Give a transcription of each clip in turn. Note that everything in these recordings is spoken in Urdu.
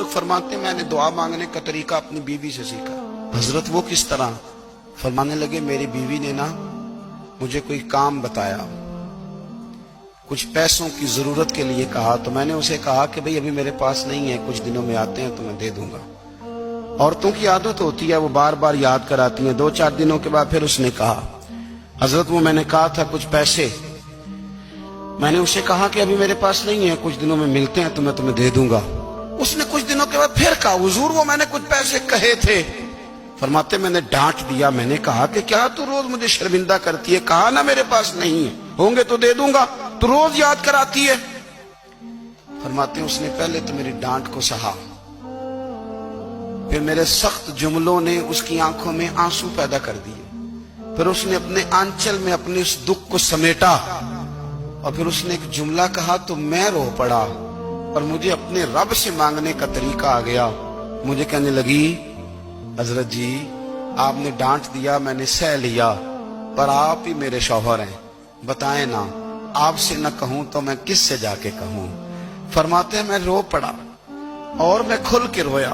تو فرماتے میں نے دعا مانگنے کا طریقہ اپنی بیوی سے سیکھا۔ حضرت وہ کس طرح؟ فرمانے لگے میری بیوی نے نا مجھے کوئی کام بتایا، کچھ پیسوں کی ضرورت کے لیے کہا، تو میں نے اسے کہا کہ بھئی ابھی میرے پاس نہیں ہے، کچھ دنوں میں آتے ہیں تو میں دے دوں گا۔ عورتوں کی عادت ہوتی ہے وہ بار بار یاد کراتی ہیں۔ 2-4 دنوں کے بعد پھر اس نے کہا حضرت وہ میں نے کہا تھا کچھ پیسے، میں نے اسے کہا کہ ابھی میرے پاس نہیں ہے، کچھ دنوں میں ملتے ہیں تو میں تمہیں دے دوں گا۔ اس نے کچھ دنوں کے بعد پھر کہا حضور وہ میں نے کچھ پیسے کہے تھے۔ فرماتے میں نے ڈانٹ دیا، میں نے کہا کہ کیا تو روز مجھے شرمندہ کرتی ہے، کہا نا میرے پاس نہیں ہے، ہوں گے تو دے دوں گا، تو روز یاد کراتی ہے۔ فرماتے ہیں اس نے پہلے تو میری ڈانٹ کو سہا، پھر میرے سخت جملوں نے اس کی آنکھوں میں آنسو پیدا کر دیے، پھر اس نے اپنے آنچل میں اپنے اس دکھ کو سمیٹا، اور پھر اس نے ایک جملہ کہا تو میں رو پڑا، اور مجھے اپنے رب سے مانگنے کا طریقہ آ گیا۔ مجھے کہنے لگی حضرت جی آپ نے ڈانٹ دیا، میں نے سہ لیا، پر آپ ہی میرے شوہر ہیں، بتائیں نا آپ سے نہ کہوں تو میں کس سے جا کے کہوں۔ فرماتے ہیں میں رو پڑا، اور میں کھل کے رویا،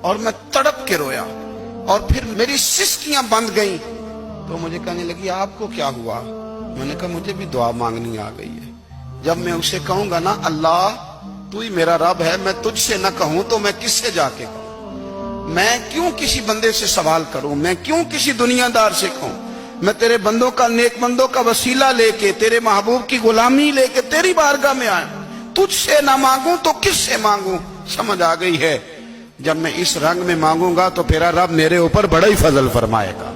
اور میں تڑپ کے رویا، اور پھر میری سسکیاں بند گئیں۔ تو مجھے کہنے لگی آپ کو کیا ہوا؟ میں نے کہا مجھے بھی دعا مانگنی آ گئی ہے، جب میں اسے کہوں گا نا اللہ تو ہی میرا رب ہے، میں تجھ سے نہ کہوں تو میں کس سے جا کے کہوں؟ میں کیوں کسی بندے سے سوال کروں؟ میں کیوں کسی دنیا دار سے کہوں؟ میں تیرے بندوں کا، نیک بندوں کا وسیلہ لے کے، تیرے محبوب کی غلامی لے کے تیری بارگاہ میں آیا، تجھ سے نہ مانگوں تو کس سے مانگوں؟ سمجھ آ گئی ہے، جب میں اس رنگ میں مانگوں گا تو پھر رب میرے اوپر بڑا ہی فضل فرمائے گا۔